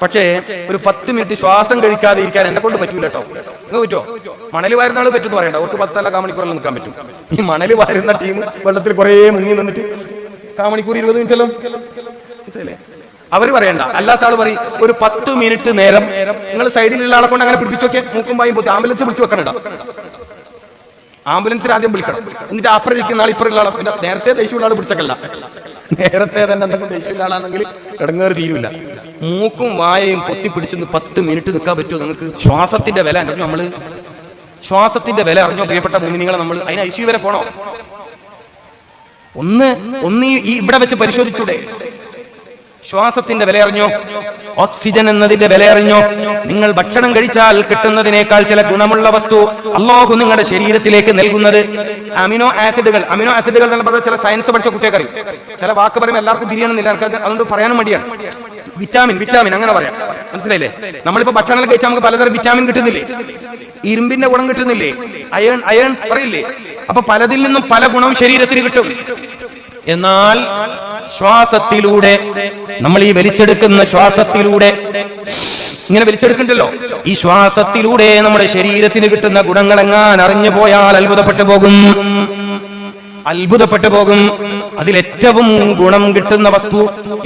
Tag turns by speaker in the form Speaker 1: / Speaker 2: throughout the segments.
Speaker 1: പക്ഷേ ഒരു 10 മിനിറ്റ് ശ്വാസം കഴിക്കാതെ ഇരിക്കാൻ എന്നെ കൊണ്ട് പറ്റൂല കേട്ടോ. നിങ്ങൾ പറ്റുമോ? മണൽ വാരുന്ന ആള് പറ്റുമെന്ന് പറയണ്ട, അവർക്ക് 10 കാമണിക്കൂറിൽ നിൽക്കാൻ പറ്റും. ഈ മണൽ വാരുന്ന ടീം വെള്ളത്തിൽ കുറെ മുങ്ങി നിന്നിട്ട് കാമണിക്കൂർ 20 മിനിറ്റ് എല്ലാം മനസ്സിലല്ലേ? അവർ പറയണ്ട. അല്ലാത്ത ആള് പറയും ഒരു 10 മിനിറ്റ് നേരം നിങ്ങൾ സൈഡിലുള്ള ആളെ കൊണ്ട് അങ്ങനെ പിടിപ്പിച്ചു നോക്കിയാൽ മൂക്കും പായും പോയി ആംബുലൻസ് വിളിച്ചു വെക്കണ. ആംബുലൻസിൽ ആദ്യം വിളിക്കണം, എന്നിട്ട് അപ്പുറം ഇരിക്കുന്ന ആൾ ഇപ്പുറമുള്ള ആളെ. പിന്നെ നേരത്തെ ദേഷ്യമുള്ള ആൾ പിടിച്ചക്കല്ല, നേരത്തെ തന്നെ എന്തെങ്കിലും ദേഷ്യമുള്ള ആളാണെങ്കിൽ കിടങ്ങേറ് തീരുമില്ല. മൂക്കും വായയും പൊത്തിപ്പിടിച്ചൊന്ന് 10 മിനിറ്റ് നിൽക്കാൻ പറ്റുമോ നിങ്ങൾക്ക്? ശ്വാസത്തിന്റെ വില അറിഞ്ഞോ? നമ്മള് ശ്വാസത്തിന്റെ വില അറിഞ്ഞോ പ്രിയപ്പെട്ട മുഅ്മിനീങ്ങളെ? നമ്മൾ അതിന് ICU വരെ പോണോ? ഒന്ന് ഈ ഇവിടെ വെച്ച് പരിശോധിച്ചൂടെ? ശ്വാസത്തിന്റെ വില അറിഞ്ഞോ? ഓക്സിജൻ എന്നതിന്റെ വില അറിഞ്ഞോ? നിങ്ങൾ ഭക്ഷണം കഴിച്ചാൽ കിട്ടുന്നതിനേക്കാൾ ചില ഗുണമുള്ള വസ്തു അല്ലാഹു നിങ്ങളുടെ ശരീരത്തിലേക്ക് നൽകുന്നത് അമിനോ ആസിഡുകൾ. അമിനോ ആസിഡുകൾ എന്ന് പറഞ്ഞാൽ ചില സയൻസ് പഠിച്ച കുട്ടികൾക്ക് അറിയും. ചില വാക്ക് പറയുമ്പോൾ എല്ലാവർക്കും തിരിയണമെന്നില്ല, അതുകൊണ്ട് പറയാനും മടിയാണ്. വിറ്റാമിൻ അങ്ങനെ പറയാം, മനസ്സിലായില്ലേ? നമ്മളിപ്പോ ഭക്ഷണം കഴിച്ചാൽ നമുക്ക് പലതരം വിറ്റാമിൻ കിട്ടുന്നില്ലേ? ഇരുമ്പിന്റെ ഗുണം കിട്ടുന്നില്ലേ? അയൺ പറയില്ലേ? അപ്പൊ പലതിൽ നിന്നും പല ഗുണവും ശരീരത്തിന് കിട്ടും. എന്നാൽ ശ്വാസത്തിലൂടെ നമ്മൾ ഈ വലിച്ചെടുക്കുന്ന ശ്വാസത്തിലൂടെ ഇങ്ങനെ വലിച്ചെടുക്കണ്ടല്ലോ, ഈ ശ്വാസത്തിലൂടെ നമ്മുടെ ശരീരത്തിന് കിട്ടുന്ന ഗുണങ്ങളെങ്ങാൻ അറിഞ്ഞു പോയാൽ അത്ഭുതപ്പെട്ടു പോകും. അതിലേറ്റവും ഗുണം കിട്ടുന്ന വസ്തു,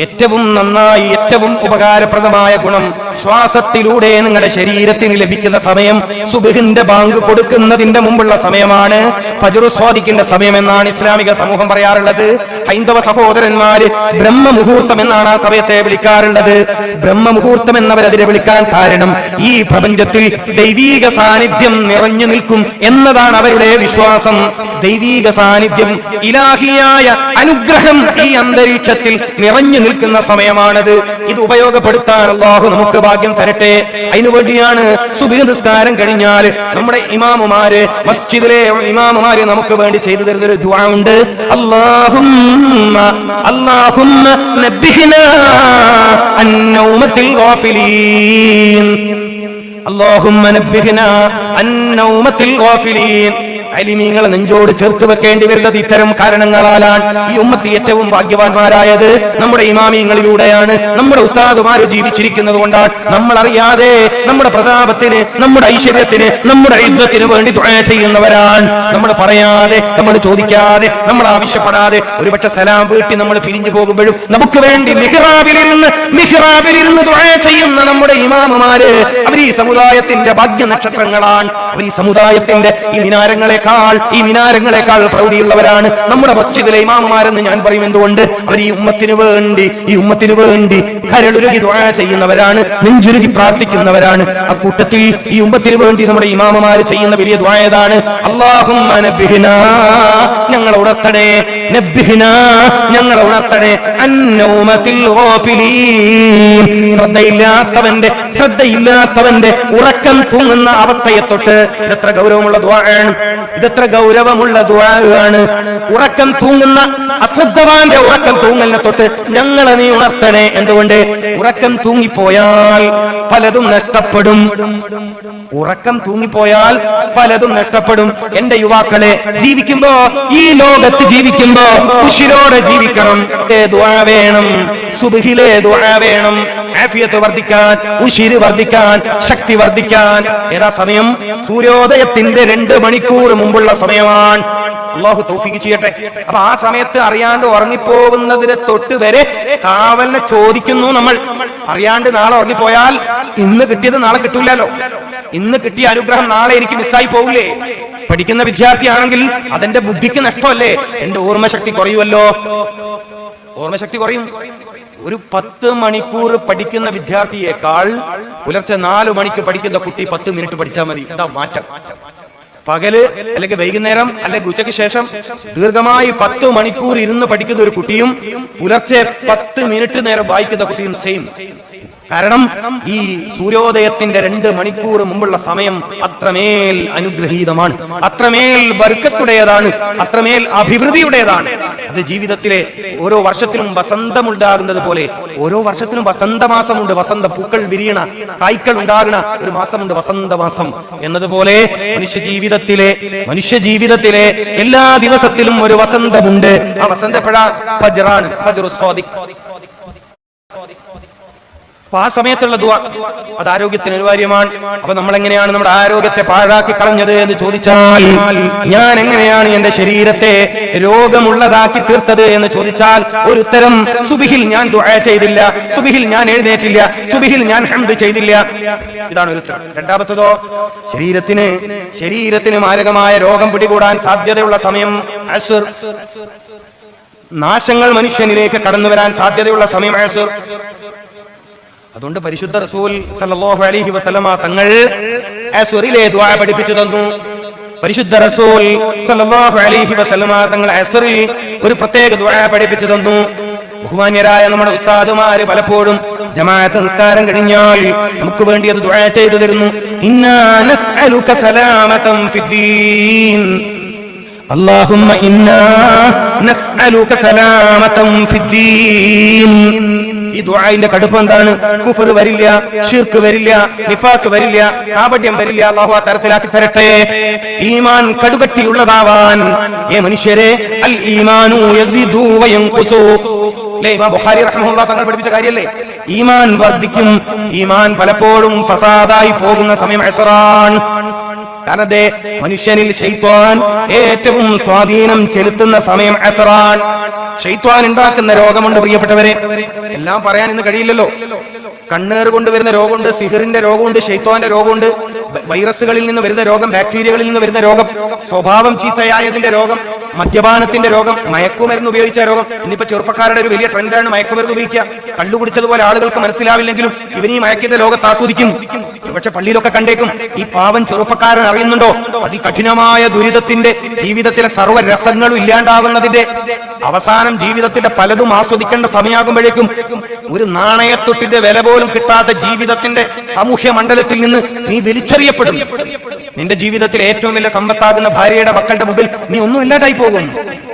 Speaker 1: ഏറ്റവും നന്നായി ഏറ്റവും ഉപകാരപ്രദമായ ഗുണം ശ്വാസത്തിലൂടെ നിങ്ങളുടെ ശരീരത്തിന് ലഭിക്കുന്ന സമയം സുബ്ഹിന്റെ ബാങ്ക് കൊടുക്കുന്നതിന്റെ മുമ്പുള്ള സമയമാണ്. ഫജ്ർ സ്വാദിഖിന്റെ സമയം എന്നാണ് ഇസ്ലാമിക സമൂഹം പറയാറുള്ളത്. ഹൈന്ദവ സഹോദരന്മാര് ബ്രഹ്മമുഹൂർത്തം എന്നാണ് ആ സമയത്തെ വിളിക്കാറുള്ളത്. ബ്രഹ്മമുഹൂർത്തം എന്നവരതിനെ വിളിക്കാൻ കാരണം ഈ പ്രപഞ്ചത്തിൽ ദൈവീക സാന്നിധ്യം നിറഞ്ഞു നിൽക്കും എന്നതാണ് അവരുടെ വിശ്വാസം. ദൈവീക സാന്നിധ്യം, ഇലാഹിയായ അനുഗ്രഹം ഈ അന്തരീക്ഷത്തിൽ നിറഞ്ഞു നിൽക്കുന്ന സമയമാണത്. ഇത് ഉപയോഗപ്പെടുത്താൻ അല്ലാഹു നമുക്ക് ഭാഗ്യം തരട്ടെ. അതിനുവേണ്ടിയാണ് സുബ്ഹ് നിസ്കാരം കഴിഞ്ഞാൽ നമ്മുടെ ഇമാമുമാര്, മസ്ജിദിലെ ഇമാമുമാര് നമുക്ക് വേണ്ടി ചെയ്തു തരുന്നൊരു ദുആ ഉണ്ട്. അല്ലാഹുമ്മ നബ്ബിഹ്നാ അൻ നൗമത്തിൽ ഗാഫിലീൻ. അല്ലാഹുമ്മ നബ്ബിഹ്നാ അൻ നൗമത്തിൽ ഗാഫിലീൻ. അലിമീങ്ങളെ നെഞ്ചോട് ചേർത്ത് വെക്കേണ്ടി വരുന്നത് ഇത്തരം കാരണങ്ങളാലാണ്. ഈ ഉമ്മത്ത് ഏറ്റവും ഭാഗ്യവാന്മാരായത് നമ്മുടെ ഇമാമിയങ്ങളിലൂടെയാണ്. നമ്മുടെ ഉസ്താദുമാര് ജീവിച്ചിരിക്കുന്നത് കൊണ്ടാണ്. നമ്മൾ അറിയാതെ നമ്മുടെ പ്രതാപത്തിന്, നമ്മുടെ ഐശ്വര്യത്തിന്, നമ്മുടെ ഇസ്സത്തിന് വേണ്ടി ദുആ ചെയ്യുന്നവരാണ്. നമ്മൾ പറയാതെ, നമ്മൾ ചോദിക്കാതെ, നമ്മൾ ആവശ്യപ്പെടാതെ ഒരുപക്ഷെ സലാം വീട്ടി നമ്മൾ പിരിഞ്ഞു പോകുമ്പോഴും നമുക്ക് വേണ്ടി മിഹ്റാബിലിരുന്ന് ദുആ ചെയ്യുന്ന നമ്മുടെ ഇമാമുമാര്, അവർ ഈ സമുദായത്തിന്റെ ഭാഗ്യ നക്ഷത്രങ്ങളാണ്. അവർ ഈ സമുദായത്തിന്റെ ഈ മിനാരങ്ങളെക്കാൾ പ്രൗഢിയുള്ളവരാണ് നമ്മുടെ മസ്ജിദിലെ ഇമാമുമാരെന്ന് ഞാൻ പറയും. എന്തുകൊണ്ട്? അവർ ഈ ഉമ്മത്തിന് വേണ്ടി കരളുരുകി ദുആ ചെയ്യുന്നവരാണ്, നെഞ്ചുരുകി പ്രാർത്ഥിക്കുന്നവരാണ്. അക്കൂട്ടത്തിൽ ഈ ഉമ്മത്തിന് വേണ്ടി നമ്മുടെ ഇമാമുമാര് ചെയ്യുന്ന വലിയ ദുആ ഏതാണ്? അല്ലാഹുമ്മ നബ്ബിഹ്നാ, ഞങ്ങളെ ഉണർത്തണേ, നബ്ബിഹ്നാ, ഞങ്ങളെ ഉണർത്തണേ, അന്നൗമത്തിൽ ഗാഫിലീൻ. ശ്രദ്ധയില്ലാത്തവന്റെ ഉറക്കം തൂങ്ങുന്ന അവസ്ഥയെ തൊട്ട് ഇതെത്ര ഗൗരവമുള്ള ദുആയാണ്, ഇതെത്ര ഗൗരവമുള്ള ദുആയാണ്. ഉറക്കം തൂങ്ങുന്ന അശ്രദ്ധവാന്റെ ഉറക്കം തൂങ്ങലിനെ തൊട്ട് ഞങ്ങളെ നീ ഉണർത്തണേ. എന്തുകൊണ്ട്? ഉറക്കം തൂങ്ങിപ്പോയാൽ പലതും നഷ്ടപ്പെടും. ഉറക്കം തൂങ്ങിപ്പോയാൽ പലതും നഷ്ടപ്പെടും. എന്റെ യുവാക്കളെ, ജീവിക്കുമ്പോ, ഈ ലോകത്ത് ജീവിക്കുമ്പോ ഉശിരോടെ ജീവിക്കണം. ദുആ വേണം, സുബ്ഹിലെ ദുആ വേണം. ആഫിയത്ത് വർദ്ധിക്കാൻ, ഉശിര് വർദ്ധിക്കാൻ, ശക്തി വർദ്ധിക്കാൻ. ഏതാ സമയം? സൂര്യോദയത്തിന്റെ 2 മണിക്കൂർ മുമ്പുള്ള സമയമാണ്. അല്ലാഹു തൗഫീഖ് ചെയ്യട്ടെ. അപ്പൊ ആ സമയത്ത് അറിയാണ്ട് ഉറങ്ങിപ്പോകുന്നതിനെ തൊട്ട് വരെ കാവലിനെ ചോദിക്കുന്നു നമ്മൾ. അറിയാണ്ട് നാളെ ഉറങ്ങിപ്പോയാൽ ഇന്ന് കിട്ടിയത് നാളെ കിട്ടൂലല്ലോ. ഇന്ന് കിട്ടിയ അനുഗ്രഹം നാളെ എനിക്ക് മിസ്സായി പോകില്ലേ? പഠിക്കുന്ന വിദ്യാർത്ഥിയാണെങ്കിൽ അതെന്റെ ബുദ്ധിക്ക് നഷ്ടമല്ലേ? എന്റെ ഓർമ്മശക്തി കുറയുമല്ലോ. ഓർമ്മശക്തി കുറയും. ഒരു 10 മണിക്കൂർ പഠിക്കുന്ന വിദ്യാർത്ഥിയേക്കാൾ പുലർച്ചെ 4 മണിക്ക് പഠിക്കുന്ന കുട്ടി 10 മിനിറ്റ് പഠിച്ചാൽ മതി. എന്താ മാറ്റം? പകല് അല്ലെങ്കിൽ വൈകുന്നേരം അല്ലെങ്കിൽ ഉച്ചയ്ക്ക് ശേഷം ദീർഘമായി 10 മണിക്കൂർ ഇരുന്ന് പഠിക്കുന്ന ഒരു കുട്ടിയും പുലർച്ചെ 10 മിനിറ്റ് നേരം വായിക്കുന്ന കുട്ടിയും സെയിം. കാരണം ഈ സൂര്യോദയത്തിന്റെ 2 മണിക്കൂർ മുമ്പുള്ള സമയം അത്രമേൽ അനുഗ്രഹീതമാണ്, അത്രമേൽ ബർക്കത്തുടേതാണ്, അത്രമേൽ അഭിവൃദ്ധിയുടേതാണ്. അത് ജീവിതത്തിലെ ഓരോ വർഷത്തിലും വസന്തമുണ്ടാകുന്നത് പോലെ ഓരോ വർഷത്തിലും വസന്തമാസമുണ്ട്. വസന്ത പൂക്കൾ വിരിയണ, കായ്ക്കൾ ഉണ്ടാകണ ഒരു മാസമുണ്ട്, വസന്തമാസം എന്നതുപോലെ മനുഷ്യ ജീവിതത്തിലെ എല്ലാ ദിവസത്തിലും ഒരു വസന്തമുണ്ട്. ആ വസന്ത എപ്പോഴാ? ഫജ്റാണ്, ഫജ്റുസ് സ്വാദിഖ്. അപ്പൊ ആ സമയത്തുള്ള ദുആ അത് ആരോഗ്യത്തിന് അനിവാര്യമാണ്. അപ്പൊ നമ്മൾ എങ്ങനെയാണ് നമ്മുടെ ആരോഗ്യത്തെ പാഴാക്കി കളഞ്ഞത് എന്ന് ചോദിച്ചാൽ, ഞാൻ എങ്ങനെയാണ് എന്റെ ശരീരത്തെ രോഗമുള്ളതാക്കി തീർത്തത് എന്ന് ചോദിച്ചാൽ, ഒരു ഉത്തരം, സുബഹിൽ ഞാൻ ദുആ ചെയ്തില്ല, സുബഹിൽ ഞാൻ എഴുന്നേറ്റില്ല, സുബഹിൽ ഞാൻ ഹംദ് ചെയ്തില്ല. ഇതാണ് ഒരു ഉത്തരം. രണ്ടാമത്തതോ, ശരീരത്തിന് മാരകമായ രോഗം പിടികൂടാൻ സാധ്യതയുള്ള സമയം അസ്ർ, നാശങ്ങൾ മനുഷ്യനിലേക്ക് കടന്നു വരാൻ സാധ്യതയുള്ള സമയം അസ്ർ. അതുകൊണ്ട് പരിശുദ്ധ റസൂൽ സല്ലല്ലാഹു അലൈഹി വസല്ലമ തങ്ങൾ അസ്റിലെ ദുആ പഠിപ്പിച്ചു തന്നു. പരിശുദ്ധ റസൂൽ സല്ലല്ലാഹു അലൈഹി വസല്ലമ തങ്ങൾ അസ്റിൽ ഒരു പ്രത്യേക ദുആ പഠിപ്പിച്ചു തന്നു. ബഹുമാന്യരായ നമ്മുടെ ഉസ്താദുമാര് പലപ്പോഴും ജമാഅത്ത് നിസ്കാരം കഴിഞ്ഞാൽ നമുക്ക് വേണ്ടി അത് ദുആ ചെയ്തു തരുന്നു. ഇന്നാ നസ്അലുക സലാമതൻ ഫിദ്ദീൻ, അല്ലാഹുമ്മ ഇന്നാ നസ്അലുക സലാമതൻ ഫിദ്ദീൻ. ഈ ദുആഇന്റെ കടുപ്പം എന്താണ്? കുഫർ വരില്ല, ശിർക്ക് വരില്ല, നിഫാഖ് വരില്ല, കാപട്യം വരില്ല. അല്ലാഹു ആ തരത്തിലാക്കി തരട്ടെ. ഈമാൻ കടുകട്ടിയുള്ളതാവാൻ മനുഷ്യരെ, അൽ ഈമാനു യസിദു വയൻഖുസു. ഇമാം ബുഖാരി റഹ്മത്തുള്ളാഹി തങ്ങൾ പഠിപ്പിച്ച കാര്യല്ലേ, ഈമാൻ വർദ്ധിക്കും, ഈമാൻ പലപ്പോഴും ഫസാദായി പോകുന്ന സമയം അസ്റാൻ. കാരണം മനുഷ്യനിൽ ശൈത്വാൻ ഏറ്റവും സ്വാധീനം ചെലുത്തുന്ന സമയം അസ്റാൻ. ശൈത്വാൻ ഉണ്ടാക്കുന്ന രോഗമുണ്ട് പ്രിയപ്പെട്ടവരെ, എല്ലാം പറയാൻ ഇന്ന് കഴിയില്ലല്ലോ. കണ്ണേറ് കൊണ്ടുവരുന്ന രോഗമുണ്ട്, സിഹിറിന്റെ രോഗമുണ്ട്, ശൈത്വാന്റെ രോഗമുണ്ട്, വൈറസുകളിൽ നിന്ന് വരുന്ന രോഗം, ബാക്ടീരിയകളിൽ നിന്ന് വരുന്ന രോഗം, സ്വഭാവം ചീത്തയായതിന്റെ രോഗം, മദ്യപാനത്തിന്റെ രോഗം, മയക്കുമരുന്ന് ഉപയോഗിച്ച രോഗം. ഇന്നിപ്പോ ചെറുപ്പക്കാരുടെ ഒരു വലിയ ട്രെൻഡാണ് മയക്കുമരുന്ന് ഉപയോഗിക്കുക. കള്ളു കുടിച്ചതുപോലെ ആളുകൾക്ക് മനസ്സിലാവില്ലെങ്കിലും ഇവനീ മയക്കിന്റെ ലോകത്ത് ആസ്വദിക്കും. പക്ഷെ പള്ളിയിലൊക്കെ കണ്ടേക്കും. ഈ പാവം ചെറുപ്പക്കാരൻ അറിയുന്നുണ്ടോ അതികഠിനമായ ദുരിതത്തിന്റെ, ജീവിതത്തിലെ സർവ്വരസങ്ങളും ഇല്ലാണ്ടാവുന്നതിന്റെ, അവസാനം ജീവിതത്തിന്റെ പലതും ആസ്വദിക്കേണ്ട സമയമാകുമ്പോഴേക്കും ഒരു നാണയത്തൊട്ടിന്റെ വില പോലും കിട്ടാത്ത ജീവിതത്തിന്റെ സാമൂഹ്യ മണ്ഡലത്തിൽ നിന്ന് നീ വലിച്ചെറിയപ്പെടും. നിന്റെ ജീവിതത്തിൽ ഏറ്റവും വലിയ സമ്പത്താകുന്ന ഭാര്യയുടെ മക്കളുടെ മുമ്പിൽ നീ ഒന്നും ഇല്ലാതായി പോകും.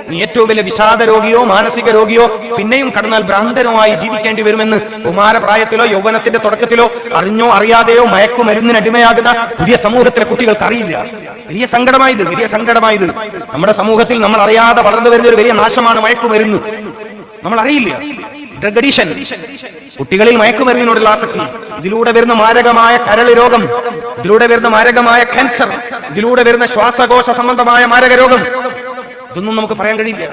Speaker 1: നീ ഏറ്റവും വലിയ വിഷാദ രോഗിയോ മാനസിക രോഗിയോ പിന്നെയും കടന്നാൽ ഭ്രാന്തനുമായി ജീവിക്കേണ്ടി വരുമെന്ന് കുമാരപ്രായത്തിലോ യൗവനത്തിന്റെ തുടക്കത്തിലോ അറിഞ്ഞോ അറിയാതെയോ മയക്കുമരുന്നിന് അടിമയാകുന്ന പുതിയ സമൂഹത്തിലെ കുട്ടികൾക്ക് അറിയില്ല. വലിയ സങ്കടമായത് നമ്മുടെ സമൂഹത്തിൽ നമ്മൾ അറിയാതെ വളർന്നു വരുന്ന ഒരു വലിയ നാശമാണ് മയക്കുമരുന്ന്. നമ്മൾ അറിയില്ല. ഡ്രഗ് അഡിഷൻ, കുട്ടികളിൽ മയക്കുമരുന്നിനോടുള്ള ആസക്തി, ഇതിലൂടെ വരുന്ന മാരകമായ കരൾ രോഗം, ഇതിലൂടെ വരുന്ന മാരകമായ ക്യാൻസർ, ഇതിലൂടെ വരുന്ന ശ്വാസകോശ സംബന്ധമായ മാരക രോഗം, ഇതൊന്നും നമുക്ക് പറയാൻ കഴിയില്ല.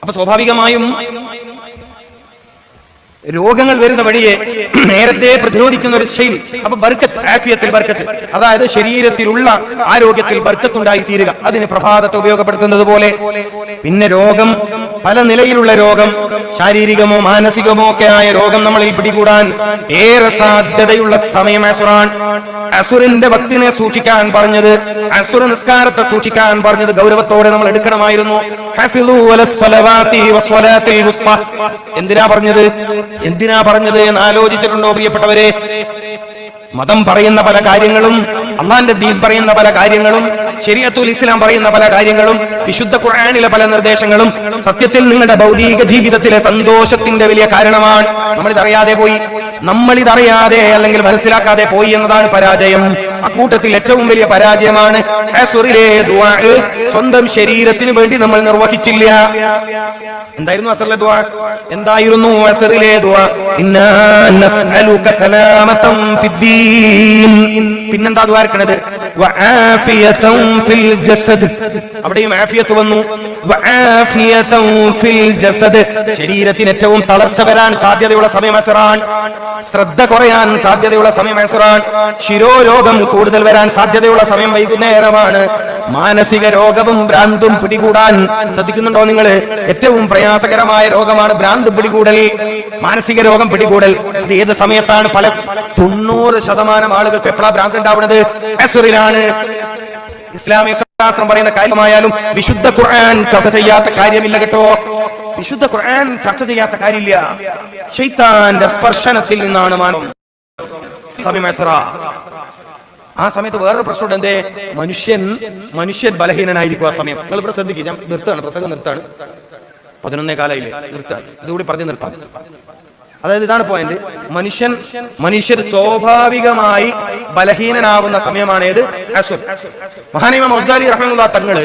Speaker 1: അപ്പൊ സ്വാഭാവികമായും രോഗങ്ങൾ വരുന്ന വഴിയെ നേരത്തെ പ്രതിരോധിക്കുന്ന ഒരു ശൈലി. അപ്പൊ ബർക്കത്ത്, ആഫിയത്തിൽ ബർക്കത്ത്, അതായത് ശരീരത്തിലുള്ള ആരോഗ്യത്തിൽ ബർക്കത്തുണ്ടായി തീരുക, അതിന് പ്രഭാതത്തെ ഉപയോഗപ്പെടുത്തുന്നത് പോലെ. പിന്നെ രോഗം, പല നിലയിലുള്ള രോഗം, ശാരീരികമോ മാനസികമോ ഒക്കെ ആയ രോഗം നമ്മളിൽ പിടികൂടാൻ ഏറെ സാധ്യതയുള്ള സമയം അസുറാൻ. അസുറിന്റെ ഭക്തിനെ സൂക്ഷിക്കാൻ പറഞ്ഞത്, അസുര നിസ്കാരത്തെ സൂക്ഷിക്കാൻ പറഞ്ഞത് ഗൗരവത്തോടെ നമ്മൾ എടുക്കണമായിരുന്നു. എന്തിനാ പറഞ്ഞത് എന്ന് ആലോചിച്ചിട്ടുണ്ടോ പ്രിയപ്പെട്ടവരെ? മതം പറയുന്ന പല കാര്യങ്ങളും, അള്ളാന്റെ ദീൻ പറയുന്ന പല കാര്യങ്ങളും, ശരീഅത്തുൽ ഇസ്ലാം പറയുന്ന പല കാര്യങ്ങളും, വിശുദ്ധ ഖുർആനിലെ പല നിർദ്ദേശങ്ങളും സത്യത്തിൽ നിങ്ങളുടെ ഭൗതിക ജീവിതത്തിലെ സന്തോഷത്തിന്റെ വലിയ കാരണമാണ്. നമ്മളിതറിയാതെ അല്ലെങ്കിൽ മനസ്സിലാക്കാതെ പോയി എന്നതാണ് പരാജയം. അക്കൂട്ടത്തിൽ ഏറ്റവും വലിയ പരാജയമാണ് അസ്റിലെ ദുആ സ്വന്തം ശരീരത്തിന് വേണ്ടി നമ്മൾ നിർവഹിച്ചില്ല. എന്തായിരുന്നു അസ്റിലെ ദുആ? എന്തായിരുന്നു അസ്റിലെ ദുആ? ഇന്നാ നസ്അലുക സലാമതൻ ഫിദ്ദീൻ. പിന്നെന്താ ദുആ ഇരിക്കുന്നത്? വആഫിയതൻ ഫിൽ ജസദ്. അവിടെയും ആഫിയത്ത് വന്നു. വആഫിയതൻ ഫിൽ ജസദ്. ശരീരത്തിന് ഏറ്റവും തളർച്ച വരാൻ സാധ്യതയുള്ള സമയം അസ്റാൻ, ശ്രദ്ധ കുറയാൻ സാധ്യതയുള്ള സമയം അസ്റാൻ, ശിരോരോഗം കൂടുതൽ വരാൻ സാധ്യതയുള്ള സമയം വൈകുന്നേരമാണ്. മാനസിക രോഗവും ഭ്രാന്തും പിടികൂടാൻ ശ്രദ്ധിക്കുന്നുണ്ടോ നിങ്ങൾ? ഏറ്റവും പ്രയാസകരമായ രോഗമാണ് ഭ്രാന്ത് പിടികൂടൽ, മാനസിക രോഗം പിടികൂടൽ. അത് ഏത് സമയത്താണ്? 90% ആളുകൾക്ക് എപ്പോഴാണ് ഭ്രാന്ത് ഉണ്ടാവുന്നത്? അസ്റിലാണ്. ഇസ്ലാമിക ശാസ്ത്രം പറയുന്ന കാര്യമായാലും വിശുദ്ധ ഖുർആൻ ചർച്ച ചെയ്യാത്ത കാര്യമില്ല കേട്ടോ. വിശുദ്ധ ഖുർആൻ ചർച്ച ചെയ്യാത്ത കാര്യമില്ല. ശൈത്താന്റെ സ്പർശനത്തിൽ നിന്നാണ് മാനം സമയം അസ്റ. ആ സമയത്ത് വേറൊരു പ്രശ്നമുണ്ട്. എന്തേ? മനുഷ്യൻ ബലഹീനനായിരിക്കും ആ സമയം. നിങ്ങൾ ഇവിടെ ശ്രദ്ധിക്കുക, ഞാൻ പ്രസംഗം നിർത്താണ്. 11:15 നിർത്താൻ, ഇതുകൂടി പറഞ്ഞ് നിർത്താം. അതായത് ഇതാണ് പോയിന്റ്. മനുഷ്യർ സ്വാഭാവികമായി ബലഹീനനാവുന്ന സമയമാണ് ഏത്? അസ്ർ. മഹാനിമാം ഗസാലി റഹ്മത്തുള്ളാഹി തങ്ങള്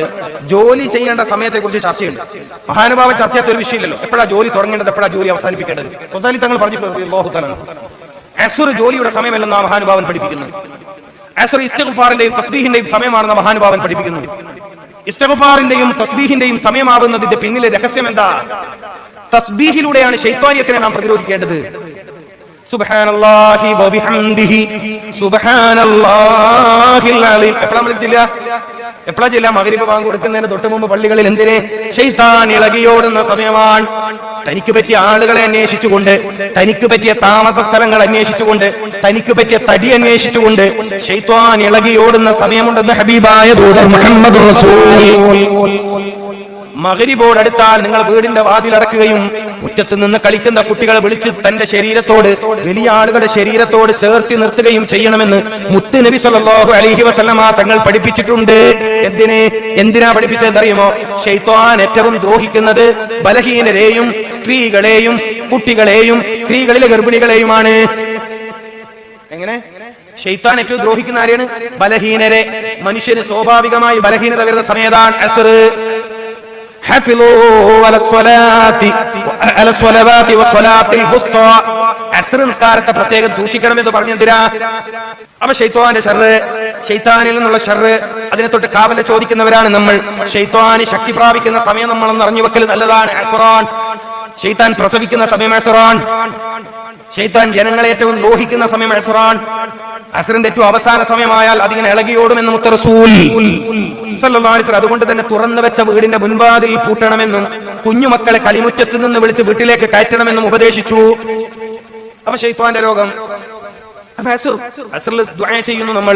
Speaker 1: ജോലി ചെയ്യേണ്ട സമയത്തെ കുറിച്ച് ചർച്ചയുണ്ട്. മഹാനുഭാവൻ ചർച്ച ചെയ്യാത്ത ഒരു വിഷയമില്ലല്ലോ. എപ്പോഴാ ജോലി തുടങ്ങേണ്ടത്, എപ്പോഴാ ജോലി അവസാനിപ്പിക്കേണ്ടത്? ഗസാലി തങ്ങൾ പറഞ്ഞിട്ടുണ്ട് അസ്ർ ജോലിയുടെ സമയമല്ലെന്ന് ആ മഹാനുഭാവൻ പഠിപ്പിക്കുന്നത്. അസ്ർ ഇസ്തിഗ്ഫാറിന്റെയും തസ്ബീഹിന്റെയും സമയമാണെന്ന് മഹാനുഭാവൻ പഠിപ്പിക്കുന്നു. ഇസ്തിഗ്ഫാറിന്റെയും തസ്ബീഹിന്റെയും സമയമാവുന്നതിന്റെ പിന്നിലെ രഹസ്യം എന്താ? തസ്ബീഹിലൂടെയാണ് ശൈത്വാനിയത്തിനെ നാം പ്രതിരോധിക്കേണ്ടത്. സുബ്ഹാനല്ലാഹി വബിഹംദിഹി സുബ്ഹാനല്ലാഹിൽ അലീം. എപ്പോഴാ ചെല്ലുക? മഗ്രിബ് ബാങ്ക് കൊടുക്കുന്നതിന് തൊട്ട് മുമ്പ് പള്ളികളിൽ. എന്തിനെ? ശൈത്താൻ ഇളകിയോടുന്ന സമയമാണ്. തനിക്ക് പറ്റിയ ആളുകളെ അന്വേഷിച്ചുകൊണ്ട്, തനിക്ക് പറ്റിയ താമസ സ്ഥലങ്ങൾ അന്വേഷിച്ചുകൊണ്ട്, തനിക്ക് പറ്റിയ തടി അന്വേഷിച്ചുകൊണ്ട് ശൈത്താൻ ഇളകിയോടുന്ന സമയമുണ്ടെന്ന് ഹബീബായ ദൂതർ മുഹമ്മദ് റസൂൽ. മഗ്രിബോട് അടുത്താൽ നിങ്ങൾ വീടിന്റെ വാതിലടക്കുകയും മുറ്റത്ത് നിന്ന് കളിക്കുന്ന കുട്ടികളെ വിളിച്ച് തന്റെ ശരീരത്തോട്, വലിയ ആളുകളുടെ ശരീരത്തോട് ചേർത്തി നിർത്തുകയും ചെയ്യണമെന്ന് മുത്ത് നബി സല്ലല്ലാഹു അലൈഹി വസല്ലമ തങ്ങൾ പഠിപ്പിച്ചിട്ടുണ്ട്. എന്തിനാ പഠിപ്പിച്ചതെന്നറിയുമോ? ശൈത്വാൻ ഏറ്റവും ദ്രോഹിക്കുന്നത് ബലഹീനരെയും സ്ത്രീകളെയും കുട്ടികളെയും സ്ത്രീകളിലെ ഗർഭിണികളെയുമാണ്. എങ്ങനെ? ശൈത്താൻ ഏറ്റവും ദ്രോഹിക്കുന്ന ആരെയാണ്? ബലഹീനരെ. മനുഷ്യന് സ്വാഭാവികമായി ബലഹീനത വരുന്ന സമയത്താണ് അസ്ർ. അസ്ർ നിസ്കാരത്തെ പ്രത്യേകം സൂക്ഷിക്കണമെന്ന് പറഞ്ഞെന്തിനാ? അപ്പൊ ശൈത്വാന്റെ ഷർറ്, ശൈത്താനിൽ നിന്നുള്ള ഷർറ്, അതിനെ തൊട്ട് കാവല ചോദിക്കുന്നവരാണ് നമ്മൾ. ശൈത്വാന് ശക്തി പ്രാപിക്കുന്ന സമയം നമ്മളൊന്ന് അറിഞ്ഞു വെക്കൽ നല്ലതാണ്. അസ്റാൻ, ശൈത്താൻ പ്രസവിക്കുന്ന സമയം അസ്റാൻ. ശൈത്താൻ ജനങ്ങളെ ഏറ്റവും ദ്രോഹിക്കുന്ന സമയം അസ്റാൻ. അസ്റിന്റെ ഏറ്റവും അവസാന സമയമായാൽ അതിങ്ങനെ ഇളകിയോടുമെന്ന് മുത്ത് റസൂൽ സല്ലല്ലാഹു അലൈഹി വസല്ലം. അതുകൊണ്ട് തന്നെ തുറന്നു വെച്ച വീടിന്റെ മുൻവാതിൽ പൂട്ടണമെന്നും കുഞ്ഞുമക്കളെ കളിമുറ്റത്ത് നിന്ന് വിളിച്ച് വീട്ടിലേക്ക് കയറ്റണമെന്നും ഉപദേശിച്ചു. അപ്പൊ ശൈത്വാന്റെ രോഗം. അസ്റിൽ ദുആ ചെയ്യുന്നു നമ്മൾ.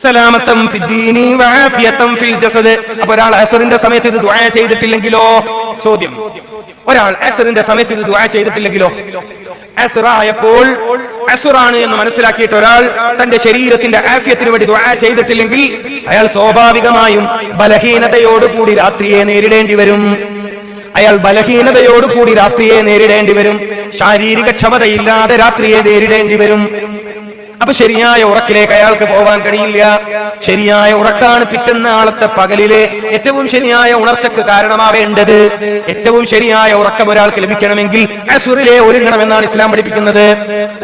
Speaker 1: സലാമത്തൻ ഫിദ്ദീനി വആഫിയതൻ ഫിൽ ജസദ്. അപ്പോൾ ഒരാൾ അസ്റിന്റെ സമയത്ത് ഇത് ദുആ ചെയ്തിട്ടില്ലെങ്കിലോ? ചോദ്യം. ഒരാൾ അസ്റിന്റെ സമയത്ത് ഇത് ദുആ ചെയ്തിട്ടില്ലെങ്കിലോ? അസ്റായപ്പോൾ അസ്റാണ് എന്ന് മനസ്സിലാക്കിയിട്ട് ഒരാൾ തന്റെ ശരീരത്തിന്റെ ആഫിയത്തിന് വേണ്ടി ദുആ ചെയ്തിട്ടില്ലെങ്കിൽ അയാൾ സ്വാഭാവികമായും ബലഹീനതയോടുകൂടി രാത്രിയെ നേരിടേണ്ടി വരും. ശാരീരിക ക്ഷമതയില്ലാതെ രാത്രിയെ നേരിടേണ്ടി വരും. അപ്പൊ ശരിയായ ഉറക്കിലേക്ക് അയാൾക്ക് പോകാൻ കഴിയില്ല. ശരിയായ ഉറക്കാണ് പിറ്റന്നാളത്തെ പകലിലെ ഏറ്റവും ശരിയായ ഉണർച്ചക്ക് കാരണമാവേണ്ടത്. ഏറ്റവും ശരിയായ ഉറക്കം ഒരാൾക്ക് ലഭിക്കണമെങ്കിൽ അസ്റിലെ ഒരുങ്ങണമെന്നാണ് ഇസ്ലാം പഠിപ്പിക്കുന്നത്.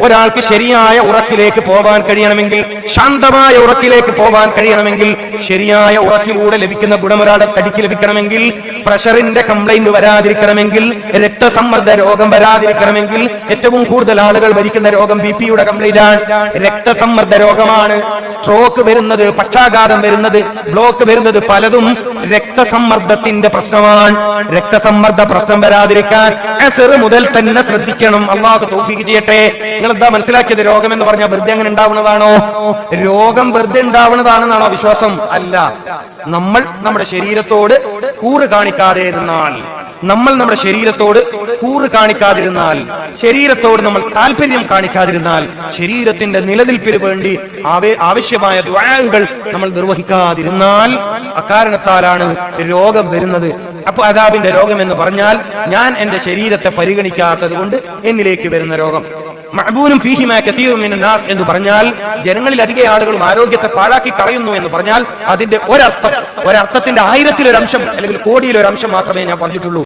Speaker 1: ഒരാൾക്ക് ശരിയായ ഉറക്കിലേക്ക് പോകാൻ കഴിയണമെങ്കിൽ, ശാന്തമായ ഉറക്കിലേക്ക് പോകാൻ കഴിയണമെങ്കിൽ, ശരിയായ ഉറക്കിലൂടെ ലഭിക്കുന്ന ഗുണം ഒരാളുടെ തടിക്ക് ലഭിക്കണമെങ്കിൽ, പ്രഷറിന്റെ കംപ്ലൈന്റ് വരാതിരിക്കണമെങ്കിൽ, രക്തസമ്മർദ്ദ രോഗം വരാതിരിക്കണമെങ്കിൽ, ഏറ്റവും കൂടുതൽ ആളുകൾ ഭരിക്കുന്ന രോഗം ബിപിയുടെ കംപ്ലൈന്റ് ആണ്. രക്തസമ്മർദ്ദ രോഗമാണ്. സ്ട്രോക്ക് വരുന്നത്, പക്ഷാഘാതം വരുന്നത്, ബ്ലോക്ക് വരുന്നത് പലതും രക്തസമ്മർദ്ദത്തിന്റെ പ്രശ്നമാണ്. രക്തസമ്മർദ്ദ പ്രശ്നം വരാതിരിക്കാൻ അസ്ർ മുതൽ തന്നെ ശ്രദ്ധിക്കണം. അള്ളാഹു തൗഫീഖ് ചെയ്യട്ടെ. നിങ്ങൾ എന്താ മനസ്സിലാക്കിയത്? രോഗം എന്ന് പറഞ്ഞാൽ വെറുതെ അങ്ങനെ ഉണ്ടാവുന്നതാണോ? രോഗം വെറുതെ ഉണ്ടാവുന്നതാണെന്നാണോ വിശ്വാസം? അല്ല. നമ്മൾ നമ്മുടെ ശരീരത്തോട് കൂറ് കാണിക്കാതെ ഇരുന്നാൽ, നമ്മുടെ ശരീരത്തോട് കൂറ് കാണിക്കാതിരുന്നാൽ, ശരീരത്തോട് നമ്മൾ താല്പര്യം കാണിക്കാതിരുന്നാൽ, ശരീരത്തിന്റെ നിലനിൽപ്പിന് വേണ്ടി ആവശ്യമായ ദുആകൾ നമ്മൾ നിർവഹിക്കാതിരുന്നാൽ അക്കാരണത്താലാണ് രോഗം വരുന്നത്. അപ്പൊ അദാബിന്റെ രോഗം എന്ന് പറഞ്ഞാൽ ഞാൻ എന്റെ ശരീരത്തെ പരിഗണിക്കാത്തത് കൊണ്ട് എന്നിലേക്ക് വരുന്ന രോഗം. മഅബൂനും ഫീഹി മാ കസീറുൻ മിനൻ നാസ് എന്ന് പറഞ്ഞാൽ ജനങ്ങളിൽ അധിക ആളുകളും ആരോഗ്യത്തെ പാഴാക്കി കളയുന്നു എന്ന് പറഞ്ഞാൽ അതിന്റെ ഒരർത്ഥത്തിന്റെ 1000-ൽ 1 അംശം അല്ലെങ്കിൽ കോടിയിൽ 1 അംശം മാത്രമേ ഞാൻ പറഞ്ഞിട്ടുള്ളൂ.